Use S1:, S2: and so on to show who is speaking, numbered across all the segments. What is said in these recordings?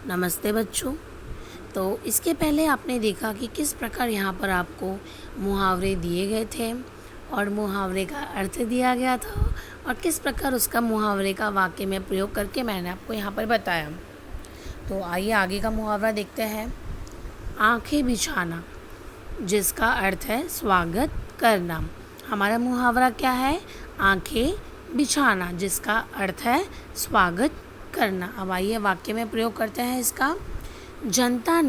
S1: नमस्ते बच्चों। तो इसके पहले आपने देखा कि किस प्रकार यहाँ पर आपको मुहावरे दिए गए थे और मुहावरे का अर्थ दिया गया था और किस प्रकार उसका मुहावरे का वाक्य में प्रयोग करके मैंने आपको यहाँ पर बताया। तो आइए आगे का मुहावरा देखते हैं। आंखें बिछाना, जिसका अर्थ है स्वागत करना। हमारा मुहावरा क्या है? आंखें बिछाना, जिसका अर्थ है स्वागत करना। अब आइए वाक्य में प्रयोग करते हैं इसका। जनता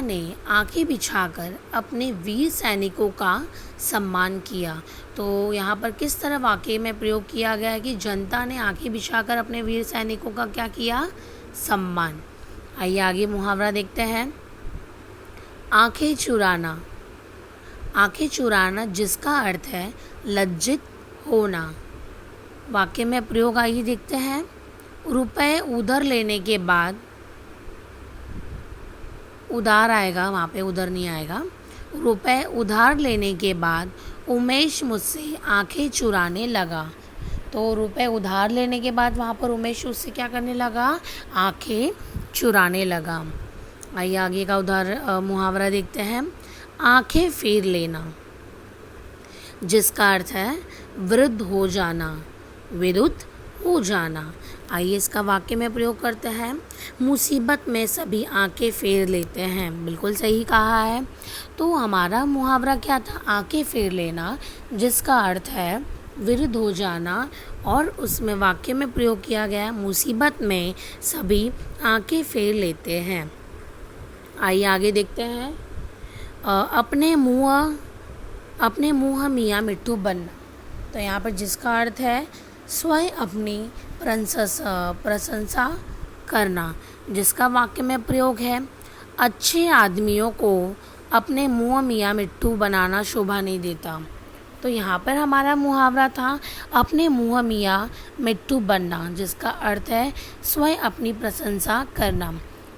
S1: ने आंखें बिछाकर अपने वीर सैनिकों का सम्मान किया। तो यहाँ पर किस तरह वाक्य में प्रयोग किया गया है कि जनता ने आंखें बिछाकर अपने वीर सैनिकों का क्या किया? सम्मान। आइए आगे मुहावरा देखते हैं। आंखें चुराना, आंखें चुराना, जिसका अर्थ है लज्जित होना। वाक्य में प्रयोग आइए देखते हैं। रुपए उधार लेने के बाद, उधार आएगा, वहाँ पे उधर नहीं आएगा। रुपए उधार लेने के बाद उमेश मुझसे आंखें चुराने लगा। तो रुपए उधार लेने के बाद वहाँ पर उमेश उससे क्या करने लगा? आंखें चुराने लगा। आइए आगे का मुहावरा देखते हैं। आंखें फेर लेना, जिसका अर्थ है वृद्ध हो जाना, विरुद्ध हो जाना। आइए इसका वाक्य में प्रयोग करते हैं। मुसीबत में सभी आंखें फेर लेते हैं। बिल्कुल सही कहा है। तो हमारा मुहावरा क्या था? आंखें फेर लेना, जिसका अर्थ है विरुद्ध हो जाना, और उसमें वाक्य में प्रयोग किया गया मुसीबत में सभी आंखें फेर लेते हैं। आइए आगे देखते हैं। अपने मुँह मियाँ मिट्ठू बनना। तो यहाँ पर जिसका अर्थ है स्वयं अपनी प्रशंसा करना, जिसका वाक्य में प्रयोग है अच्छे आदमियों को अपने मुँह मियाँ मिट्ठू बनाना शोभा नहीं देता। तो यहाँ पर हमारा मुहावरा था अपने मुँह मियाँ मिट्ठू बनना, जिसका अर्थ है स्वयं अपनी प्रशंसा करना।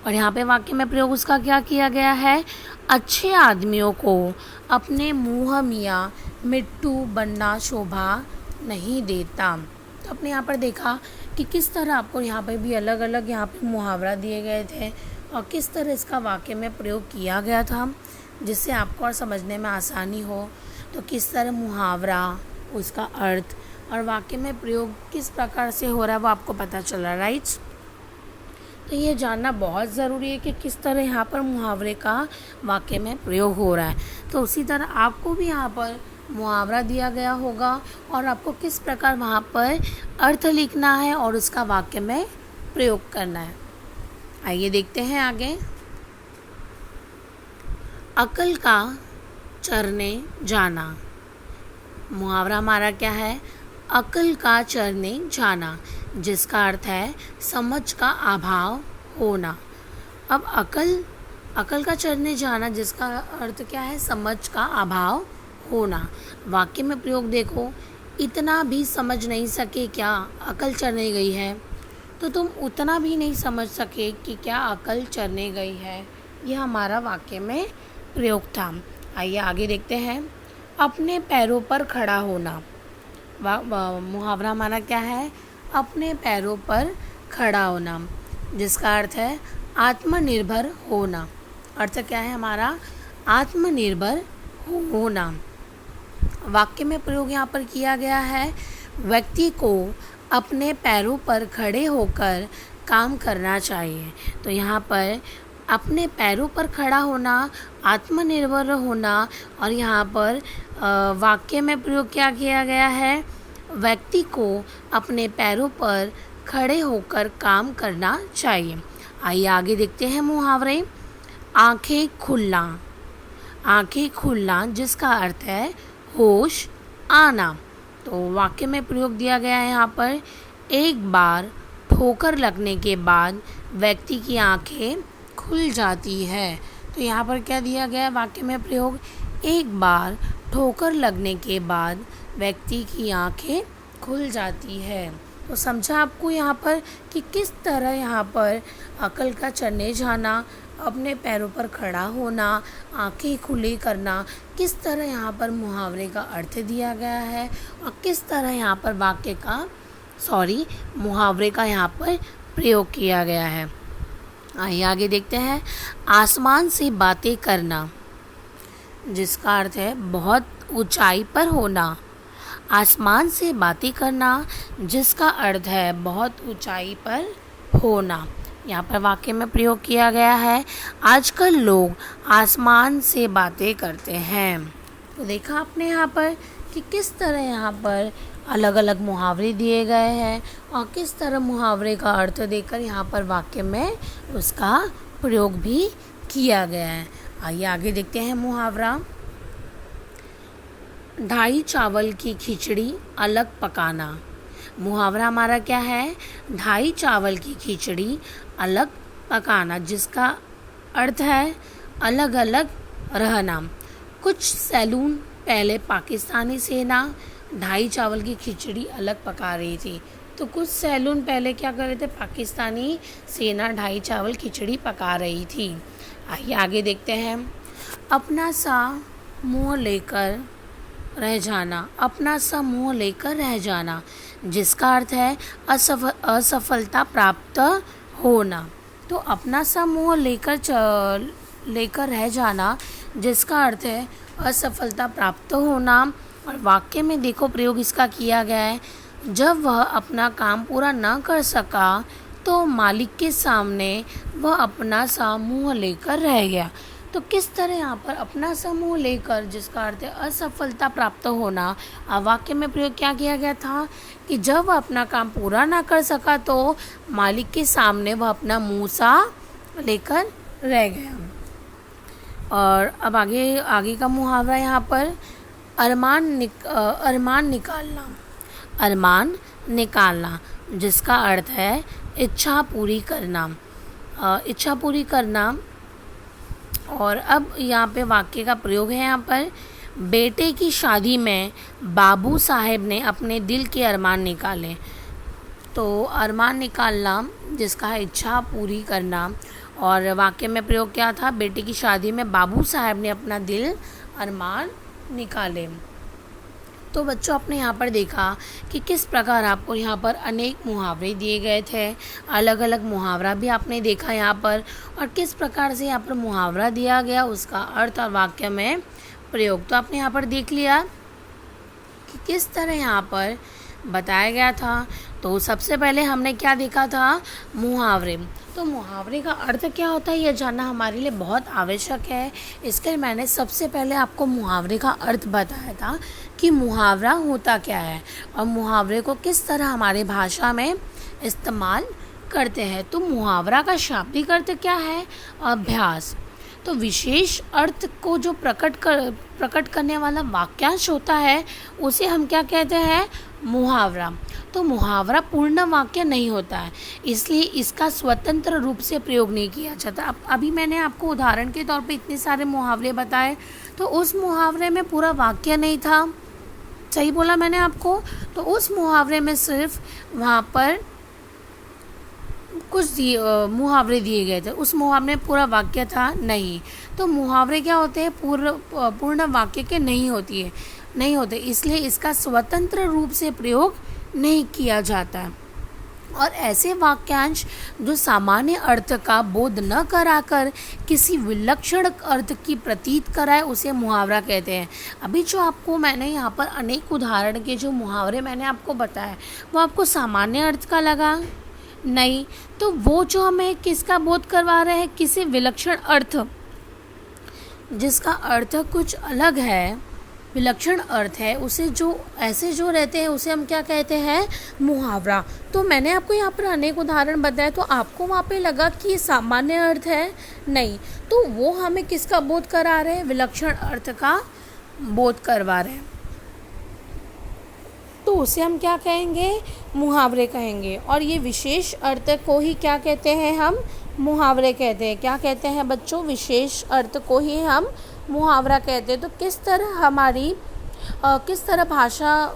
S1: और यहाँ पे वाक्य में प्रयोग उसका क्या किया गया है? अच्छे आदमियों को अपने मुँह मियाँ मिट्ठू बनना शोभा नहीं देता। तो आपने यहाँ पर देखा कि किस तरह आपको यहाँ पर भी अलग अलग यहाँ पे मुहावरा दिए गए थे और किस तरह इसका वाक्य में प्रयोग किया गया था, जिससे आपको और समझने में आसानी हो। तो किस तरह मुहावरा, उसका अर्थ और वाक्य में प्रयोग किस प्रकार से हो रहा है वो आपको पता चला, राइट? तो ये जानना बहुत ज़रूरी है कि किस तरह यहाँ पर मुहावरे का वाक्य में प्रयोग हो रहा है। तो उसी तरह आपको भी यहाँ पर मुहावरा दिया गया होगा और आपको किस प्रकार वहाँ पर अर्थ लिखना है और उसका वाक्य में प्रयोग करना है। आइए देखते हैं आगे। अकल का चरने जाना। मुहावरा हमारा क्या है? अकल का चरने जाना, जिसका अर्थ है समझ का अभाव होना। अब अकल का चरने जाना, जिसका अर्थ क्या है? समझ का अभाव होना। वाक्य में प्रयोग देखो। इतना भी समझ नहीं सके क्या अकल चरने गई है? तो तुम उतना भी नहीं समझ सके कि क्या अकल चरने गई है। यह हमारा वाक्य में प्रयोग था। आइए आगे देखते हैं। अपने पैरों पर खड़ा होना। मुहावरा हमारा क्या है? अपने पैरों पर खड़ा होना, जिसका अर्थ है आत्मनिर्भर होना। अर्थ क्या है हमारा? आत्मनिर्भर होना। वाक्य में प्रयोग यहाँ पर किया गया है व्यक्ति को अपने पैरों पर खड़े होकर काम करना चाहिए। तो यहाँ पर अपने पैरों पर खड़ा होना, आत्मनिर्भर होना, और यहाँ पर वाक्य में प्रयोग क्या किया गया है? व्यक्ति को अपने पैरों पर खड़े होकर काम करना चाहिए। आइए आगे देखते हैं मुहावरे। आंखें खुलना, आंखें खुलना, जिसका अर्थ है होश आना। तो वाक्य में प्रयोग दिया गया है यहाँ पर एक बार ठोकर लगने के बाद व्यक्ति की आंखें खुल जाती है। तो यहाँ पर क्या दिया गया है वाक्य में प्रयोग? एक बार ठोकर लगने के बाद व्यक्ति की आंखें खुल जाती है। तो समझा आपको यहाँ पर कि किस तरह यहाँ पर अकल का चरने जाना, अपने पैरों पर खड़ा होना, आंखें खुली करना, किस तरह यहाँ पर मुहावरे का अर्थ दिया गया है और किस तरह यहाँ पर मुहावरे का यहाँ पर प्रयोग किया गया है। आइए आगे देखते हैं। आसमान से बातें करना, जिसका अर्थ है बहुत ऊंचाई पर होना। आसमान से बातें करना, जिसका अर्थ है बहुत ऊंचाई पर होना। यहाँ पर वाक्य में प्रयोग किया गया है। आजकल लोग आसमान से बातें करते हैं। तो देखा आपने यहाँ पर कि किस तरह यहाँ पर अलग अलग मुहावरे दिए गए हैं और किस तरह मुहावरे का अर्थ देकर यहाँ पर वाक्य में उसका प्रयोग भी किया गया है। आइए आगे देखते हैं मुहावरा। ढाई चावल की खिचड़ी अलग पकाना। मुहावरा हमारा क्या है? ढाई चावल की खिचड़ी अलग पकाना, जिसका अर्थ है अलग अलग रहना। कुछ सैलून पहले पाकिस्तानी सेना ढाई चावल की खिचड़ी अलग पका रही थी। तो कुछ सैलून पहले क्या कर रहे थे? पाकिस्तानी सेना ढाई चावल खिचड़ी पका रही थी। आइए आगे देखते हैं। अपना सा मुँह लेकर रह जाना। अपना सा मुँह लेकर रह जाना, जिसका अर्थ है असफलता प्राप्त होना। तो अपना सा मुँह लेकर रह जाना, जिसका अर्थ है असफलता प्राप्त होना। और वाक्य में देखो प्रयोग इसका किया गया है। जब वह अपना काम पूरा न कर सका तो मालिक के सामने वह अपना सा मुँह लेकर रह गया। तो किस तरह यहाँ पर अपना समूह लेकर, जिसका अर्थ है असफलता प्राप्त होना, वाक्य में प्रयोग क्या किया गया था कि जब वह अपना काम पूरा ना कर सका तो मालिक के सामने वह अपना मुँह सा लेकर रह गया। और अब आगे का मुहावरा यहाँ पर अरमान निकालना। अरमान निकालना, जिसका अर्थ है इच्छा पूरी करना। इच्छा पूरी करना। और अब यहाँ पे वाक्य का प्रयोग है। यहाँ पर बेटे की शादी में बाबू साहेब ने अपने दिल के अरमान निकाले। तो अरमान निकालना, जिसका है इच्छा पूरी करना। और वाक्य में प्रयोग क्या था? बेटे की शादी में बाबू साहेब ने अपना दिल अरमान निकाले। तो बच्चों, आपने यहाँ पर देखा कि किस प्रकार आपको यहाँ पर अनेक मुहावरे दिए गए थे। अलग अलग मुहावरा भी आपने देखा यहाँ पर, और किस प्रकार से यहाँ पर मुहावरा दिया गया, उसका अर्थ और वाक्य में प्रयोग तो आपने यहाँ पर देख लिया कि किस तरह यहाँ पर बताया गया था। तो सबसे पहले हमने क्या देखा था? मुहावरे। तो मुहावरे का अर्थ क्या होता है यह जानना हमारे लिए बहुत आवश्यक है। इसके लिए मैंने सबसे पहले आपको मुहावरे का अर्थ बताया था कि मुहावरा होता क्या है और मुहावरे को किस तरह हमारे भाषा में इस्तेमाल करते हैं। तो मुहावरा का शाब्दिक अर्थ क्या है? अभ्यास। तो विशेष अर्थ को जो प्रकट करने वाला वाक्यांश होता है उसे हम क्या कहते हैं? मुहावरा। तो मुहावरा पूर्ण वाक्य नहीं होता है, इसलिए इसका स्वतंत्र रूप से प्रयोग नहीं किया जाता। अब अभी मैंने आपको उदाहरण के तौर पे इतने सारे मुहावरे बताए, तो उस मुहावरे में पूरा वाक्य नहीं था, सही बोला मैंने आपको। तो उस मुहावरे में सिर्फ वहाँ पर कुछ मुहावरे दिए गए थे, उस मुहावरे में पूरा वाक्य था नहीं। तो मुहावरे क्या होते हैं? पूर्ण वाक्य के नहीं होते, इसलिए इसका स्वतंत्र रूप से प्रयोग नहीं किया जाता है। और ऐसे वाक्यांश जो सामान्य अर्थ का बोध न कराकर किसी विलक्षण अर्थ की प्रतीत कराए उसे मुहावरा कहते हैं। अभी जो आपको मैंने यहाँ पर अनेक उदाहरण के जो मुहावरे मैंने आपको बताया वो आपको सामान्य अर्थ का लगा नहीं, तो वो जो हमें किसका बोध करवा रहे हैं? किसी विलक्षण अर्थ, जिसका अर्थ कुछ अलग है, विलक्षण अर्थ है, उसे जो ऐसे जो रहते हैं उसे हम क्या कहते हैं? मुहावरा। तो मैंने आपको यहाँ पर अनेक उदाहरण बताए, तो आपको वहाँ पे लगा कि ये सामान्य अर्थ है, नहीं, तो वो हमें किसका बोध करा रहे हैं? विलक्षण अर्थ का बोध करवा रहे हैं, तो उसे हम क्या कहेंगे? मुहावरे कहेंगे। और ये विशेष अर्थ को ही क्या कहते हैं? हम मुहावरे कहते हैं। क्या कहते हैं बच्चों? विशेष अर्थ को ही हम मुहावरा कहते हैं। तो किस तरह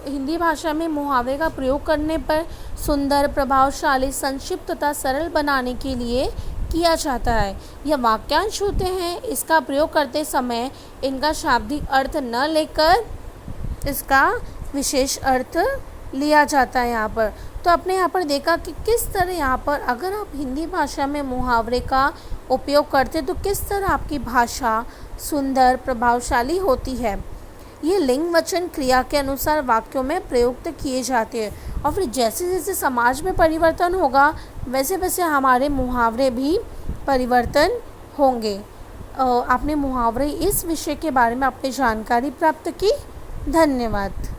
S1: हिंदी भाषा में मुहावरे का प्रयोग करने पर सुंदर, प्रभावशाली, संक्षिप्त तथा सरल बनाने के लिए किया जाता है। यह वाक्यांश होते हैं, इसका प्रयोग करते समय इनका शाब्दिक अर्थ न लेकर इसका विशेष अर्थ लिया जाता है यहाँ पर। तो आपने यहाँ पर देखा कि किस तरह यहाँ पर अगर आप हिंदी भाषा में मुहावरे का उपयोग करते तो किस तरह आपकी भाषा सुंदर प्रभावशाली होती है। ये लिंग वचन क्रिया के अनुसार वाक्यों में प्रयुक्त किए जाते हैं और फिर जैसे जैसे समाज में परिवर्तन होगा वैसे वैसे हमारे मुहावरे भी परिवर्तन होंगे। आपने मुहावरे इस विषय के बारे में अपनी जानकारी प्राप्त की। धन्यवाद।